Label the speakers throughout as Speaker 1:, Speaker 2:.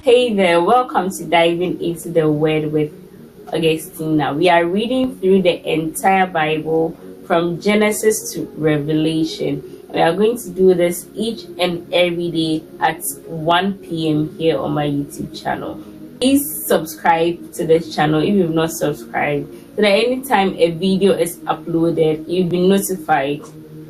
Speaker 1: Hey there, welcome to Diving into the Word with Augustina. We are reading through the entire Bible from Genesis to Revelation. We are going to do this each and every day at 1 p.m. here on my YouTube channel. Please subscribe to this channel if you've not subscribed, so that anytime a video is uploaded, you'll be notified.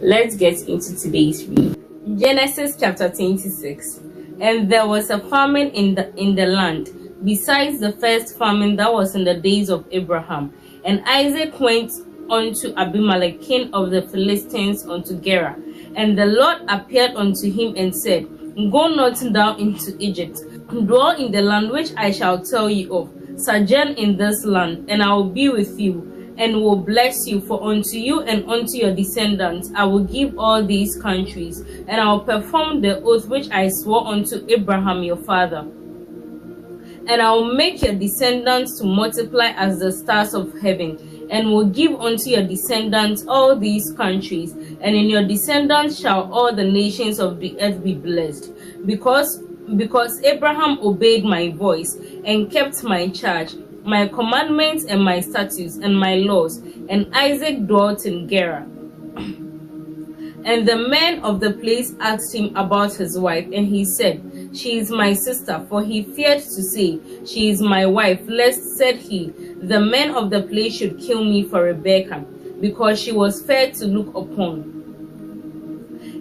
Speaker 1: Let's get into today's read. Genesis chapter 26. And there was a famine in the land, besides the first famine that was in the days of Abraham. And Isaac went unto Abimelech, king of the Philistines, unto Gerar. And the Lord appeared unto him and said, Go not down into Egypt, dwell in the land which I shall tell you of. Sojourn in this land, and I will be with you, and will bless you, for unto you and unto your descendants I will give all these countries, and I will perform the oath which I swore unto Abraham your father. And I will make your descendants to multiply as the stars of heaven, and will give unto your descendants all these countries, and in your descendants shall all the nations of the earth be blessed, because Abraham obeyed my voice, and kept my charge, my commandments, and my statutes, and my laws. And Isaac dwelt in Gerar. And the men of the place asked him about his wife, and he said, She is my sister. For he feared to say, She is my wife, lest, said he, the men of the place should kill me for Rebekah, because she was fair to look upon.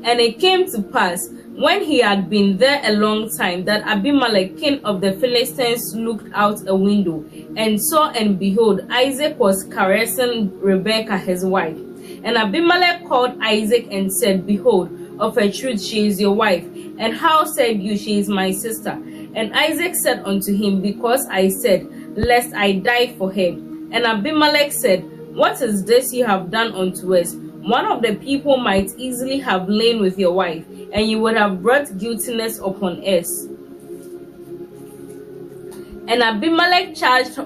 Speaker 1: And it came to pass, when he had been there a long time, that Abimelech, king of the Philistines, looked out a window, and saw, and behold, Isaac was caressing Rebekah his wife. And Abimelech called Isaac and said, Behold, of a truth she is your wife. And how said you, She is my sister? And Isaac said unto him, Because I said, Lest I die for her. And Abimelech said, What is this you have done unto us? One of the people might easily have lain with your wife, and you would have brought guiltiness upon us. And Abimelech charged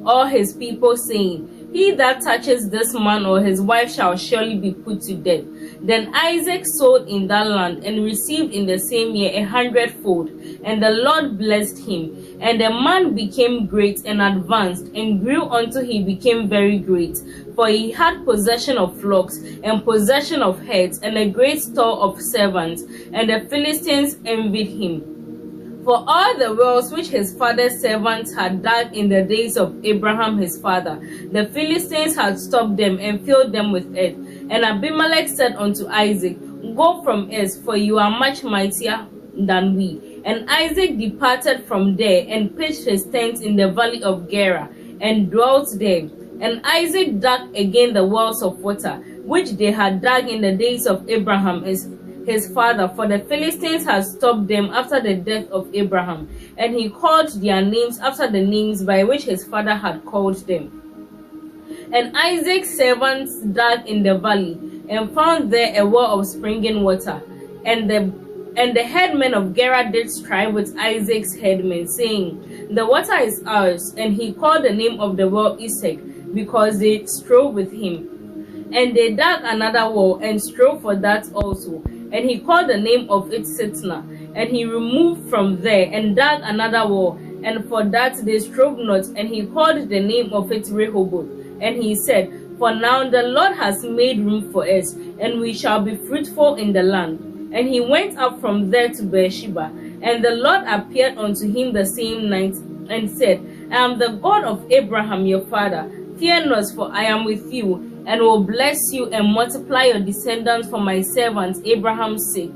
Speaker 1: all his people, saying, He that touches this man or his wife shall surely be put to death. Then Isaac sowed in that land, and received in the same year 100-fold. And the Lord blessed him. And the man became great and advanced, and grew until he became very great. For he had possession of flocks, and possession of herds, and a great store of servants. And the Philistines envied him. For all the wells which his father's servants had dug in the days of Abraham his father, the Philistines had stopped them, and filled them with earth. And Abimelech said unto Isaac, Go from us, for you are much mightier than we. And Isaac departed from there, and pitched his tent in the valley of Gerar, and dwelt there. And Isaac dug again the wells of water, which they had dug in the days of Abraham his father, for the Philistines had stopped them after the death of Abraham. And he called their names after the names by which his father had called them. And Isaac's servants dug in the valley, and found there a well of springing water. And the headmen of Gerar did strive with Isaac's headmen, saying, The water is ours. And he called the name of the well Esek, because they strove with him. And they dug another well, and strove for that also. And he called the name of it Sitnah. And he removed from there, and dug another well, and for that they strove not. And he called the name of it Rehoboth. And he said, For now the Lord has made room for us, and we shall be fruitful in the land. And he went up from there to Beersheba. And the Lord appeared unto him the same night, and said, I am the God of Abraham your father. Fear not, for I am with you, and will bless you, and multiply your descendants for my servant Abraham's sake.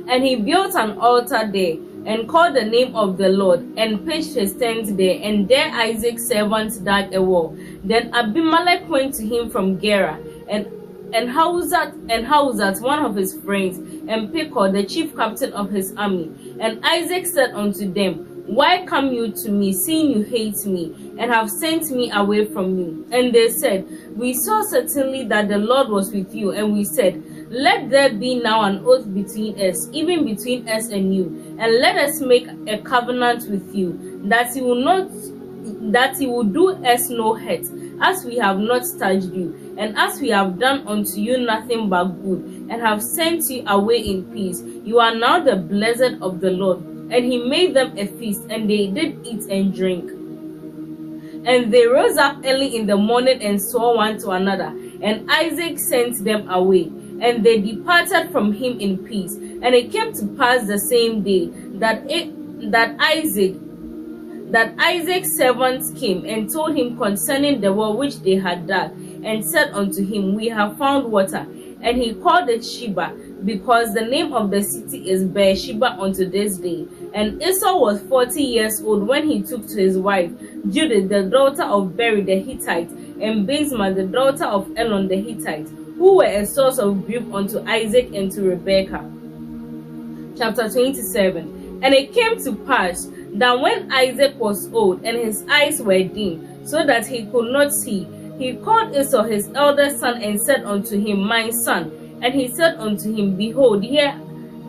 Speaker 1: And he built an altar there, and called the name of the Lord, and pitched his tent there. And there Isaac's servants dug a well. Then Abimelech went to him from Gerar, and Huzat, one of his friends, and Pekah, the chief captain of his army. And Isaac said unto them, Why come you to me, seeing you hate me, and have sent me away from you? And they said, We saw certainly that the Lord was with you. And we said, Let there be now an oath between us, even between us and you, and let us make a covenant with you, that he will do us no hurt, as we have not touched you, and as we have done unto you nothing but good, and have sent you away in peace. You are now the blessed of the Lord. And he made them a feast, and they did eat and drink. And they rose up early in the morning and swore one to another. And Isaac sent them away, and they departed from him in peace. And it came to pass the same day that Isaac's servants came and told him concerning the well which they had dug, and said unto him, We have found water. And he called it Sheba, because the name of the city is Beersheba unto this day. And Esau was 40 years old when he took to his wife Judith, the daughter of Beri the Hittite, and Basemath, the daughter of Elon the Hittite, who were a source of grief unto Isaac and to Rebekah. Chapter 27. And it came to pass that when Isaac was old and his eyes were dim, so that he could not see, he called Esau his eldest son and said unto him, My son. And he said unto him, Behold, here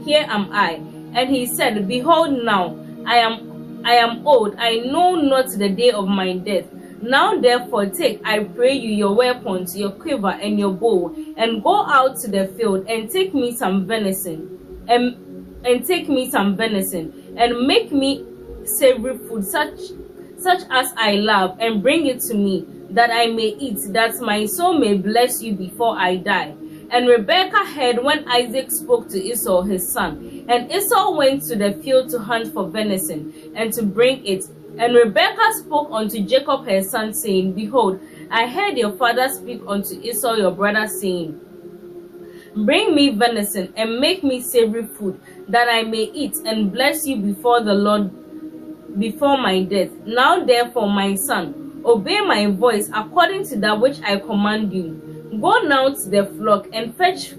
Speaker 1: am I. And he said, Behold, now I am old, I know not the day of my death. Now therefore take, I pray you, your weapons, your quiver, and your bow, and go out to the field, and take me some venison, and take me some venison, and make me savory food, such as I love, and bring it to me, that I may eat, that my soul may bless you before I die. And Rebekah heard when Isaac spoke to Esau his son. And Esau went to the field to hunt for venison, and to bring it. And Rebekah spoke unto Jacob her son, saying, Behold, I heard your father speak unto Esau your brother, saying, Bring me venison, and make me savory food, that I may eat, and bless you before the Lord before my death. Now therefore, my son, obey my voice according to that which I command you. Go now to the flock, and fetch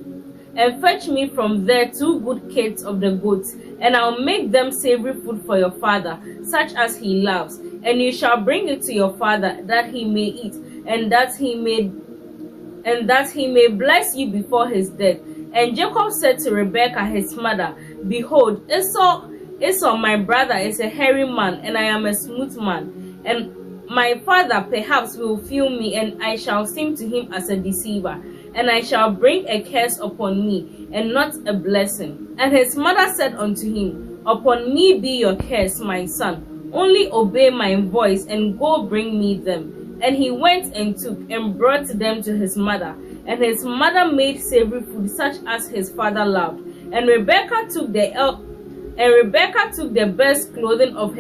Speaker 1: me from there 2 good kids of the goats, and I'll make them savory food for your father, such as he loves. And you shall bring it to your father, that he may eat, and that he may bless you before his death. And Jacob said to Rebekah his mother, Behold, Esau my brother is a hairy man, and I am a smooth man, and my father perhaps will feel me, and I shall seem to him as a deceiver, and I shall bring a curse upon me, and not a blessing. And his mother said unto him, Upon me be your curse, my son. Only obey my voice, and go bring me them. And he went and took and brought them to his mother. And his mother made savory food, such as his father loved. And Rebekah took the best clothing of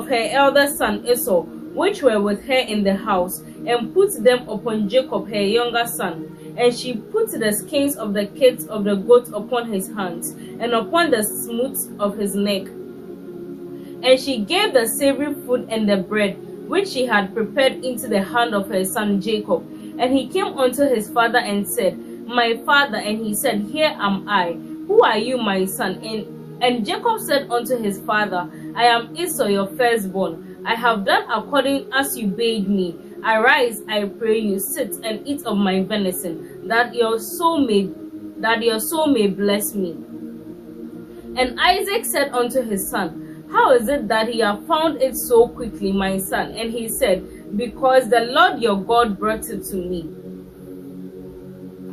Speaker 1: her eldest son Esau, which were with her in the house, and put them upon Jacob her younger son. And she put the skins of the kids of the goats upon his hands, and upon the smooth of his neck. And she gave the savory food and the bread, which she had prepared, into the hand of her son Jacob. And he came unto his father and said, My father. And he said, Here am I. Who are you, my son? And Jacob said unto his father, I am Esau, your firstborn. I have done according as you bade me. Arise, I pray you, sit and eat of my venison, that your soul may bless me. And Isaac said unto his son, How is it that ye have found it so quickly, my son? And he said, Because the Lord your God brought it to me.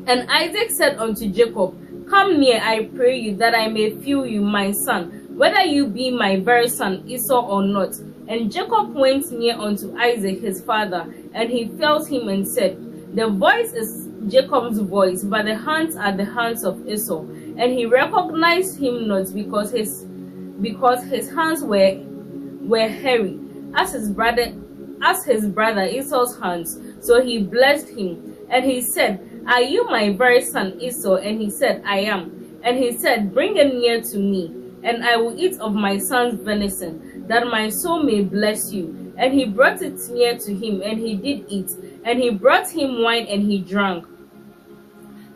Speaker 1: And Isaac said unto Jacob, Come near, I pray you, that I may feel you, my son, whether you be my very son Esau or not. And Jacob went near unto Isaac his father, and he felt him and said, The voice is Jacob's voice, but the hands are the hands of Esau. And he recognized him not, because his hands were hairy, as his brother Esau's hands. So he blessed him. And he said, Are you my very son Esau? And he said, I am. And he said, Bring it near to me, and I will eat of my son's venison, that my soul may bless you. And he brought it near to him, and he did eat. And he brought him wine, and he drank.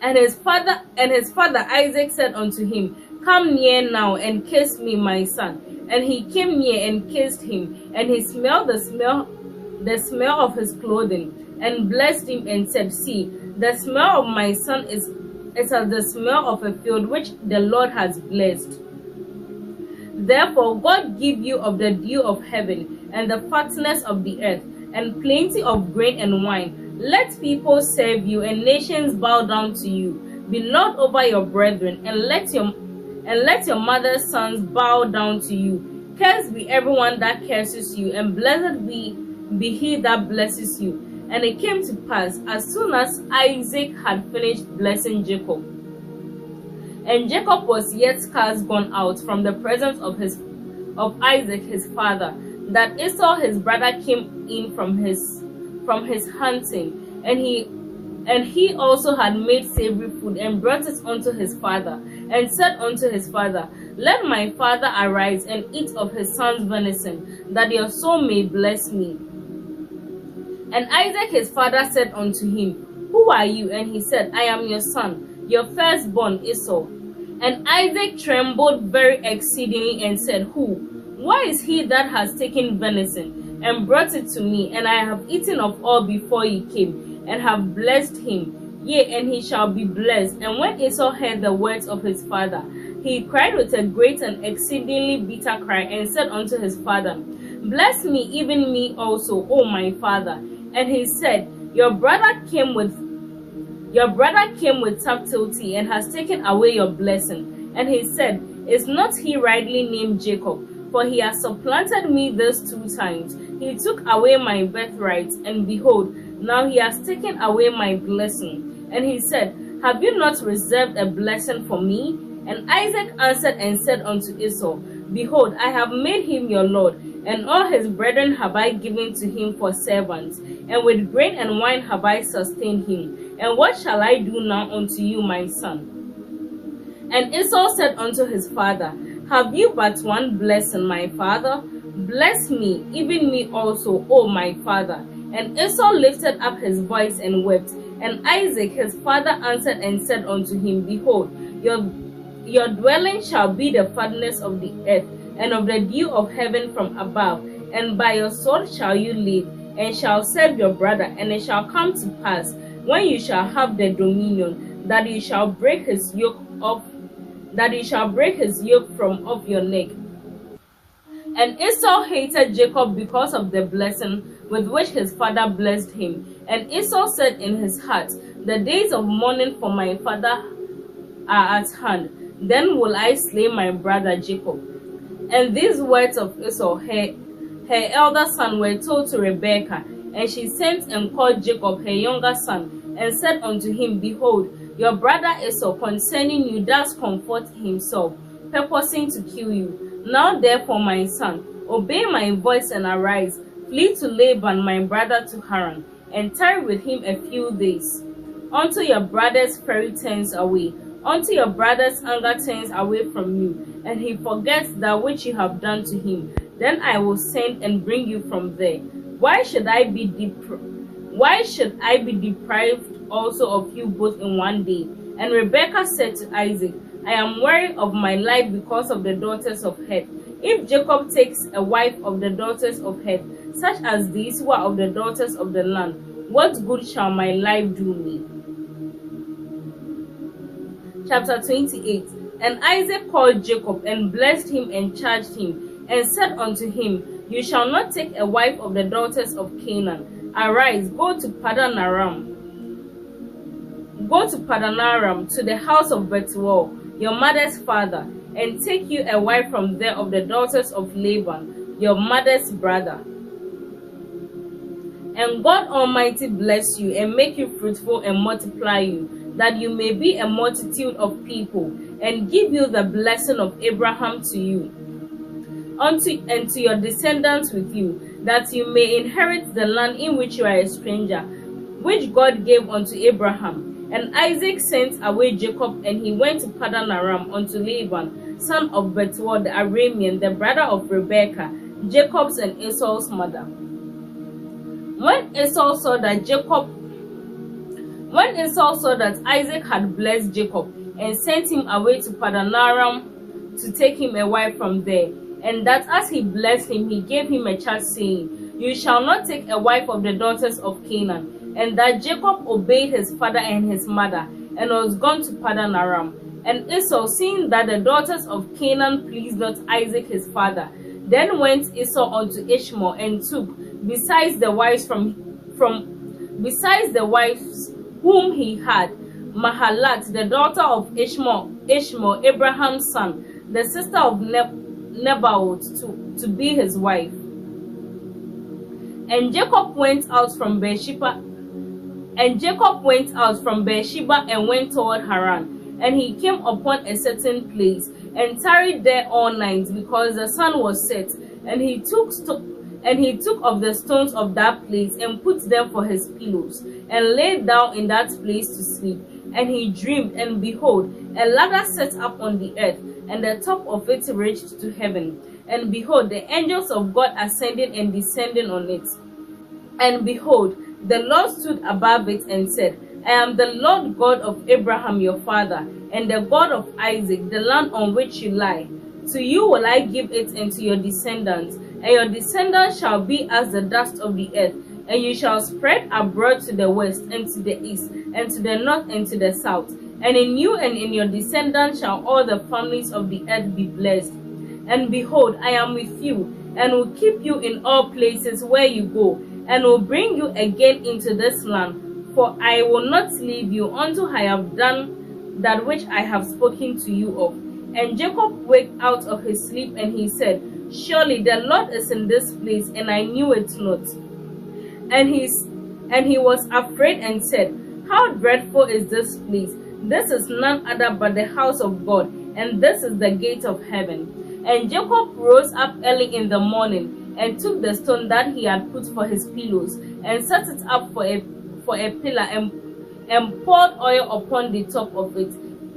Speaker 1: And his father Isaac said unto him, Come near now, and kiss me, my son. And he came near and kissed him, and he smelled the smell of his clothing, and blessed him, and said, See, the smell of my son is as the smell of a field which the Lord has blessed. Therefore God give you of the dew of heaven, and the fatness of the earth, and plenty of grain and wine. Let people serve you, and nations bow down to you. Be Lord over your brethren, and let and let your mother's sons bow down to you. Cursed be everyone that curses you, and blessed be he that blesses you. And it came to pass, as soon as Isaac had finished blessing Jacob, and Jacob was yet scarce gone out from the presence of Isaac his father, that Esau his brother came in from his hunting, and he also had made savory food, and brought it unto his father, and said unto his father, Let my father arise and eat of his son's venison, that your soul may bless me. And Isaac his father said unto him, Who are you? And he said, I am your son, your firstborn Esau. And Isaac trembled very exceedingly, and said, Who? Why is he that has taken venison, and brought it to me? And I have eaten of all before he came, and have blessed him. Yea, and he shall be blessed. And when Esau heard the words of his father, he cried with a great and exceedingly bitter cry, and said unto his father, Bless me, even me also, O my father. And he said, Your brother came with subtlety, and has taken away your blessing. And he said, Is not he rightly named Jacob? For he has supplanted me these 2 times. He took away my birthright, and behold, now he has taken away my blessing. And he said, Have you not reserved a blessing for me? And Isaac answered and said unto Esau, Behold, I have made him your lord, and all his brethren have I given to him for servants, and with grain and wine have I sustained him. And what shall I do now unto you, my son? And Esau said unto his father, Have you but one blessing, my father? Bless me, even me also, O my father. And Esau lifted up his voice and wept. And Isaac his father answered and said unto him, Behold, your dwelling shall be the fatness of the earth, and of the dew of heaven from above. And by your sword shall you live, and shall serve your brother. And it shall come to pass, when you shall have the dominion, that you shall break his yoke from off your neck. And Esau hated Jacob because of the blessing with which his father blessed him. And Esau said in his heart, The days of mourning for my father are at hand. Then will I slay my brother Jacob. And these words of Esau, her elder son, were told to Rebekah. And she sent and called Jacob her younger son, and said unto him, Behold, your brother Esau concerning you does comfort himself, purposing to kill you. Now therefore, my son, obey my voice and arise, flee to Laban my brother to Haran, and tarry with him a few days, until your brother's fury turns away, until your brother's anger turns away from you, and he forgets that which you have done to him. Then I will send and bring you from there. Why should I be deprived also of you both in one day? And Rebekah said to Isaac, I am weary of my life because of the daughters of Heth. If Jacob takes a wife of the daughters of Heth, such as these who are of the daughters of the land, what good shall my life do me? Chapter 28. And Isaac called Jacob, and blessed him, and charged him, and said unto him, You shall not take a wife of the daughters of Canaan. Arise, go to Padan Aram, to the house of Bethuel, your mother's father, and take you a wife from there of the daughters of Laban, your mother's brother. And God Almighty bless you, and make you fruitful, and multiply you, that you may be a multitude of people, and give you the blessing of Abraham to you, and to your descendants with you, that you may inherit the land in which you are a stranger, which God gave unto Abraham. And Isaac sent away Jacob, and he went to Padan Aram unto Laban, son of Bethuel the Aramean, the brother of Rebekah, Jacob's and Esau's mother. When Esau saw that Isaac had blessed Jacob, and sent him away to Padan Aram to take him a wife from there, and that as he blessed him, he gave him a charge, saying, You shall not take a wife of the daughters of Canaan, and that Jacob obeyed his father and his mother, and was gone to Padan Aram. And Esau, seeing that the daughters of Canaan pleased not Isaac his father, then went Esau unto Ishmael, and took, besides the wives whom he had, Mahalat, the daughter of Ishmael, Abraham's son, the sister of Nebaioth, to be his wife. And Jacob went out from Beersheba. And went toward Haran. And he came upon a certain place and tarried there all night, because the sun was set. And he took of the stones of that place and put them for his pillows, and lay down in that place to sleep. And he dreamed, and behold, a ladder set up on the earth, and the top of it reached to heaven. And behold, the angels of God ascending and descending on it. And behold, the Lord stood above it and said, I am the Lord God of Abraham your father, and the God of Isaac, the land on which you lie. To you will I give it, and to your descendants, and your descendants shall be as the dust of the earth, and you shall spread abroad to the west, and to the east, and to the north, and to the south. And in you and in your descendants shall all the families of the earth be blessed. And behold, I am with you, and will keep you in all places where you go, and will bring you again into this land. For I will not leave you until I have done that which I have spoken to you of. And Jacob waked out of his sleep, and he said, Surely the Lord is in this place, and I knew it not. And he was afraid and said, How dreadful is this place! This is none other but the house of God, and this is the gate of heaven. And Jacob rose up early in the morning, and took the stone that he had put for his pillows, and set it up for a pillar, and poured oil upon the top of it.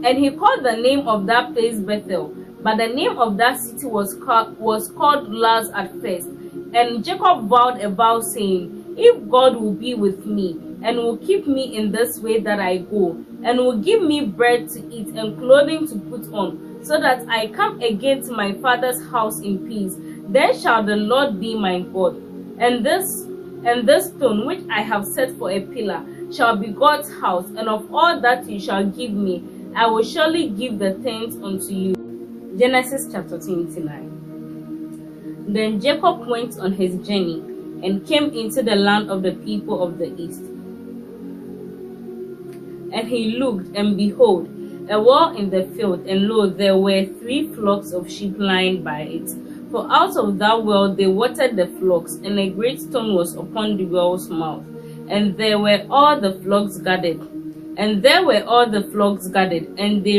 Speaker 1: And he called the name of that place Bethel, but the name of that city was called Luz at first. And Jacob vowed a vow, saying, If God will be with me, and will keep me in this way that I go, and will give me bread to eat and clothing to put on, so that I come again to my father's house in peace, then shall the Lord be my God. And this stone which I have set for a pillar shall be God's house, and of all that you shall give me, I will surely give the tenth unto you. Genesis chapter 29. Then Jacob went on his journey, and came into the land of the people of the east. And he looked, and behold, a well in the field, and lo, there were 3 flocks of sheep lying by it. For out of that well they watered the flocks, and a great stone was upon the well's mouth. And there were all the flocks gathered. And they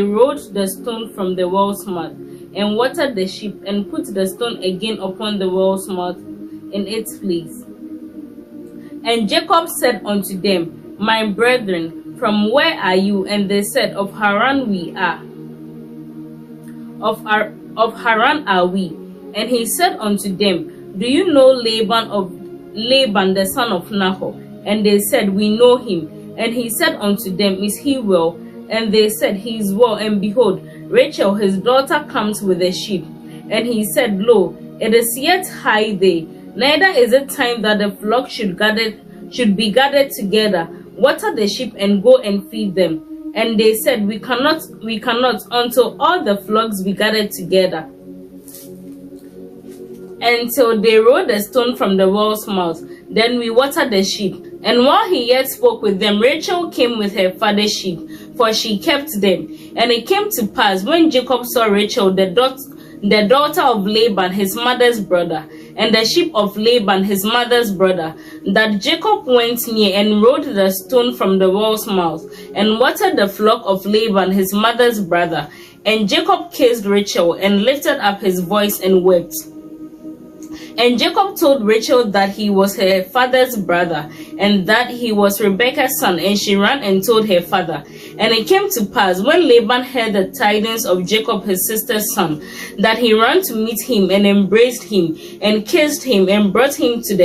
Speaker 1: rolled the stone from the well's mouth, and watered the sheep, and put the stone again upon the well's mouth in its place. And Jacob said unto them, My brethren, from where are you? And they said, Of Haran we are. Of Haran are we. And he said unto them, Do you know Laban the son of Nahor? And they said, We know him. And he said unto them, Is he well? And they said, He is well. And behold, Rachel his daughter comes with the sheep. And he said, Lo, it is yet high day, neither is it time that the flock should be gathered together. Water the sheep and go and feed them. And they said, We cannot until all the flocks be gathered together. Until they rolled the stone from the well's mouth, then we watered the sheep. And while he yet spoke with them, Rachel came with her father's sheep, for she kept them. And it came to pass, when Jacob saw Rachel, the daughter of Laban, his mother's brother, and the sheep of Laban, his mother's brother, that Jacob went near and rolled the stone from the well's mouth, and watered the flock of Laban, his mother's brother. And Jacob kissed Rachel, and lifted up his voice and wept. And Jacob told Rachel that he was her father's brother, and that he was Rebekah's son, and she ran and told her father. And it came to pass, when Laban heard the tidings of Jacob his sister's son, that he ran to meet him, and embraced him, and kissed him, and brought him to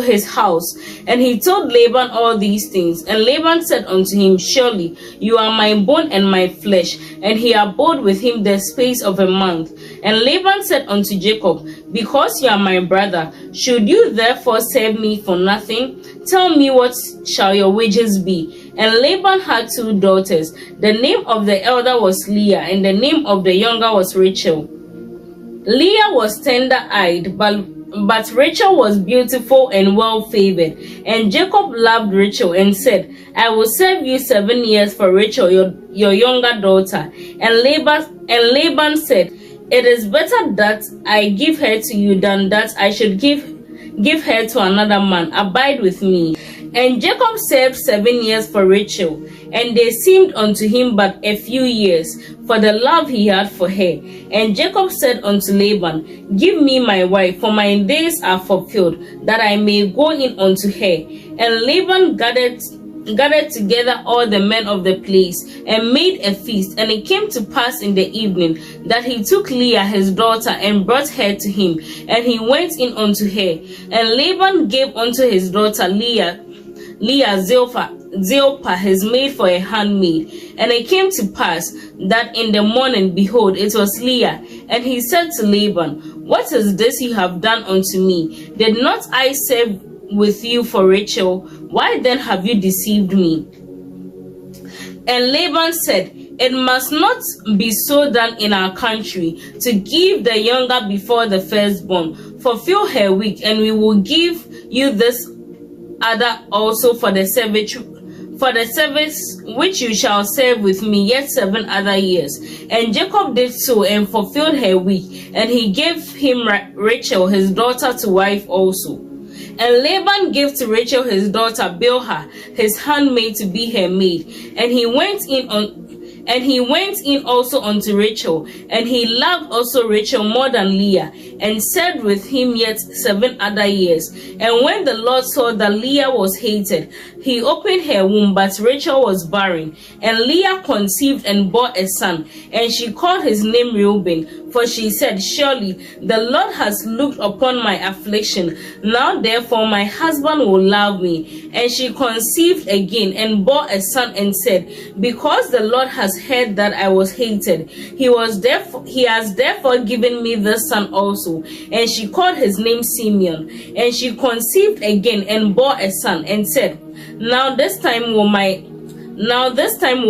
Speaker 1: his house. And he told Laban all these things. And Laban said unto him, Surely you are my bone and my flesh. And he abode with him the space of a month. And Laban said unto Jacob, Because you are my brother, should you therefore serve me for nothing? Tell me, what shall your wages be? And Laban had 2 daughters. The name of the elder was Leah, and the name of the younger was Rachel. Leah was tender-eyed, but but Rachel was beautiful and well favored. And Jacob loved Rachel and said, I will serve you 7 years for Rachel, your younger daughter. And Laban said, it is better that I give her to you than that I should give her to another man. Abide with me. And Jacob served 7 years for Rachel, and they seemed unto him but a few years, for the love he had for her. And Jacob said unto Laban, give me my wife, for my days are fulfilled, that I may go in unto her. And Laban gathered together all the men of the place, and made a feast. And it came to pass in the evening that he took Leah his daughter, and brought her to him, and he went in unto her. And Laban gave unto his daughter Leah Zilpah his maid for a handmaid. And it came to pass that in the morning, behold, it was Leah. And he said to Laban, what is this you have done unto me? Did not I serve with you for Rachel? Why then have you deceived me? And Laban said, it must not be so done in our country, to give the younger before the firstborn. Fulfill her week, and we will give you this other also for the service which you shall serve with me yet 7 other years. And Jacob did so, and fulfilled her week, and he gave him Rachel his daughter to wife also. And Laban gave to Rachel his daughter Bilhah his handmaid to be her maid. And he went in also unto Rachel, and he loved also Rachel more than Leah, and served with him yet 7 other years. And when the Lord saw that Leah was hated, he opened her womb, but Rachel was barren. And Leah conceived and bore a son, and she called his name Reuben, for she said, surely the Lord has looked upon my affliction. Now therefore my husband will love me. And she conceived again, and bore a son, and said, because the Lord has heard that I was hated, he has therefore given me this son also. And she called his name Simeon. And she conceived again, and bore a son, and said, now this time will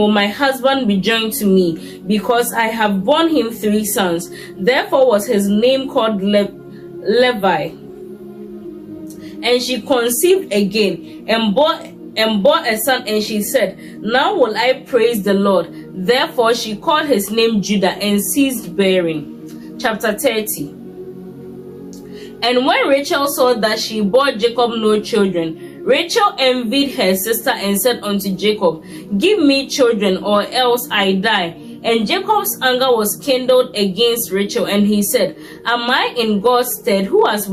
Speaker 1: my husband be joined to me, because I have borne him 3 sons. Therefore was his name called Levi. And she conceived again, and bore a son, and she said, now will I praise the Lord. Therefore she called his name Judah, and ceased bearing. Chapter 30. And when Rachel saw that she bore Jacob no children, Rachel envied her sister, and said unto Jacob, give me children, or else I die. And Jacob's anger was kindled against Rachel, and he said, am I in God's stead, who has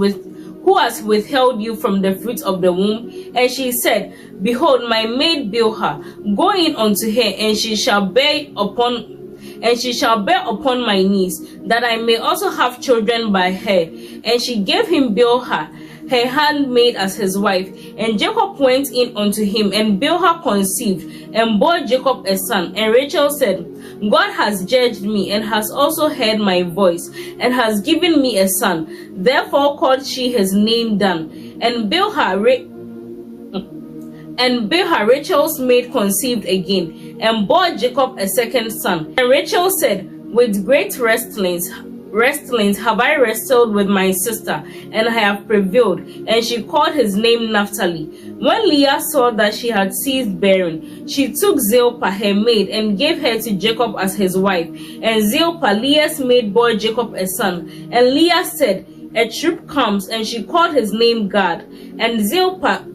Speaker 1: withheld you from the fruit of the womb? And she said, behold, my maid Bilhah, go in unto her, and she shall bear upon my knees, that I may also have children by her. And she gave him Bilhah her handmaid as his wife. And Jacob went in unto him, and Bilhah conceived, and bore Jacob a son. And Rachel said, God has judged me, and has also heard my voice, and has given me a son. Therefore called she his name Dan. And Bilhah Rachel's maid conceived again, and bore Jacob a second son. And Rachel said, with great wrestlings have I wrestled with my sister, and I have prevailed. And she called his name Naphtali. When Leah saw that she had ceased bearing, she took Zilpah her maid, and gave her to Jacob as his wife. And Zilpah Leah's maid bore Jacob a son. And Leah said, a troop comes, and she called his name Gad. And Zilpah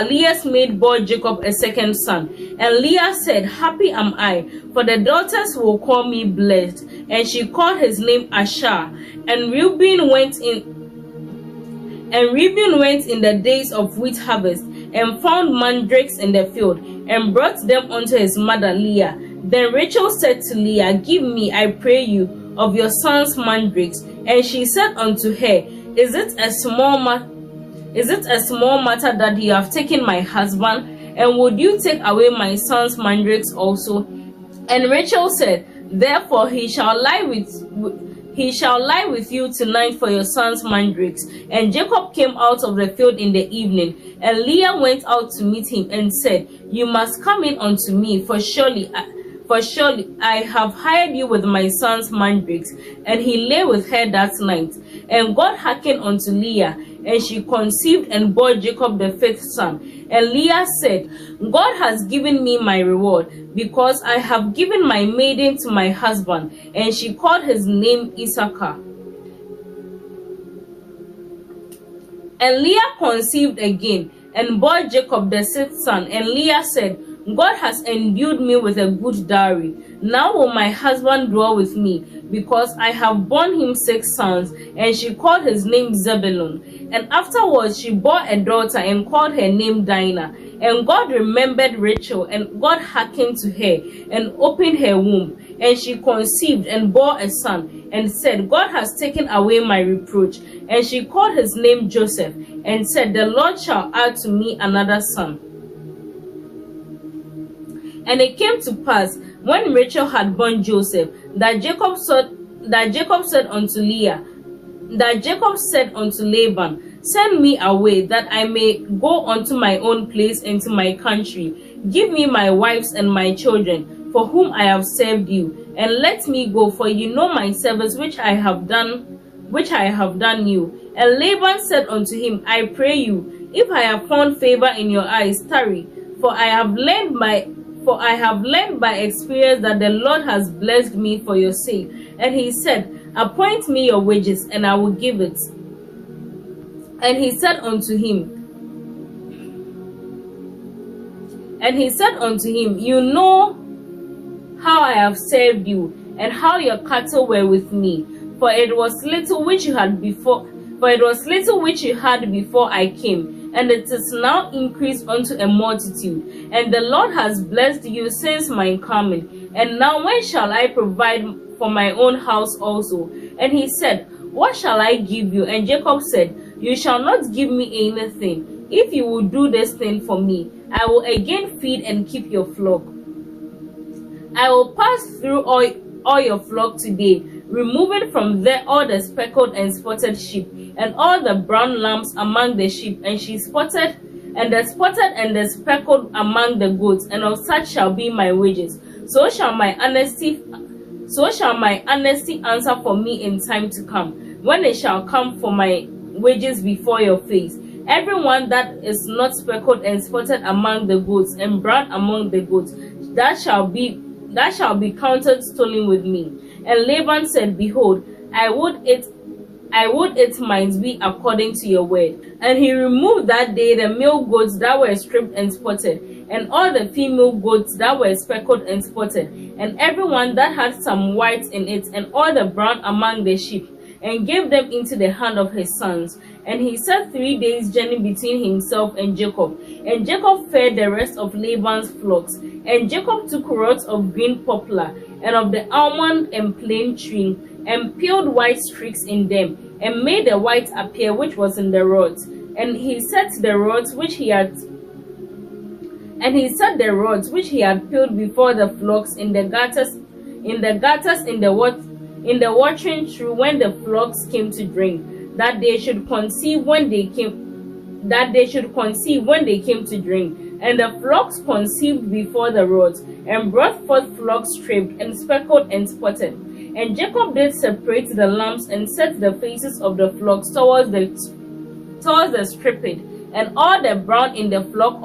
Speaker 1: Leah's maid bore Jacob a second son. And Leah said, happy am I, for the daughters will call me blessed. And she called his name Asher. And Reuben went in the days of wheat harvest, and found mandrakes in the field, and brought them unto his mother Leah. Then Rachel said to Leah, give me, I pray you, of your son's mandrakes. And she said unto her, Is it a small matter that you have taken my husband? And would you take away my son's mandrakes also? And Rachel said, therefore he shall lie with you tonight for your son's mandrakes. And Jacob came out of the field in the evening, and Leah went out to meet him, and said, you must come in unto me, for surely I have hired you with my son's mandrakes. And he lay with her that night. And God hearkened unto Leah, and she conceived and bore Jacob the fifth son. And Leah said, God has given me my reward, because I have given my maiden to my husband. And she called his name Issachar. And Leah conceived again, and bore Jacob the sixth son. And Leah said, God has endued me with a good dowry. Now will my husband dwell with me, because I have borne him 6 sons. And she called his name Zebulun. And afterwards she bore a daughter, and called her name Dinah. And God remembered Rachel, and God hearkened to her, and opened her womb. And she conceived, and bore a son, and said, God has taken away my reproach. And she called his name Joseph, and said, the Lord shall add to me another son. And it came to pass, when Rachel had born Joseph, that Jacob said unto Laban, send me away, that I may go unto my own place and to my country. Give me my wives and my children, for whom I have served you, and let me go, for you know my service which I have done you. And Laban said unto him, I pray you, if I have found favor in your eyes, tarry, for I have learned by experience that the Lord has blessed me for your sake. And he said, appoint me your wages, and I will give it. And he said unto him, you know how I have served you, and how your cattle were with me. For it was little which you had before I came, and it is now increased unto a multitude. And the Lord has blessed you since my coming. And now when shall I provide for my own house also? And he said, what shall I give you? And Jacob said, you shall not give me anything. If you will do this thing for me, I will again feed and keep your flock. I will pass through all your flock today, removing from there all the speckled and spotted sheep, and all the brown lambs among the sheep, and the spotted and the speckled among the goats, and of such shall be my wages. So shall my honesty answer for me in time to come, when it shall come for my wages before your face. Everyone that is not speckled and spotted among the goats, and brown among the goats, that shall be counted stolen with me. And Laban said, behold, I would it might be according to your word. And he removed that day the male goats that were stripped and spotted, and all the female goats that were speckled and spotted, and everyone that had some white in it, and all the brown among the sheep, and gave them into the hand of his sons. And he set 3 days' journey between himself and Jacob. And Jacob fed the rest of Laban's flocks. And Jacob took rods of green poplar, and of the almond and plane tree, and peeled white streaks in them, and made the white appear which was in the rods. And he set the rods which he had peeled before the flocks in the gutters in the watering trough when the flocks came to drink, that they should conceive when they came to drink. And the flocks conceived before the rods, and brought forth flocks stripped and speckled and spotted. And Jacob did separate the lambs, and set the faces of the flocks towards the stripped, and all the brown in the flock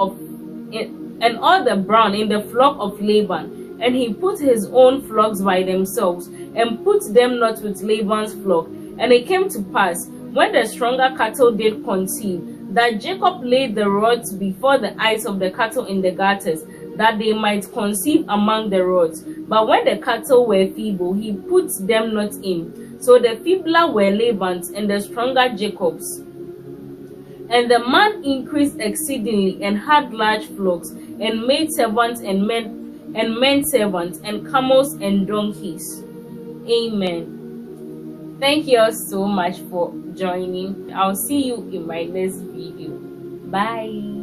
Speaker 1: of Laban. And he put his own flocks by themselves, and put them not with Laban's flock. And it came to pass, when the stronger cattle did conceive, that Jacob laid the rods before the eyes of the cattle in the gutters, that they might conceive among the rods. But when the cattle were feeble, he put them not in. So the feebler were Laban's, and the stronger Jacob's. And the man increased exceedingly, and had large flocks, and maid servants, and men servants, and camels and donkeys. Amen. Thank you all so much for joining. I'll see you in my next video. Bye.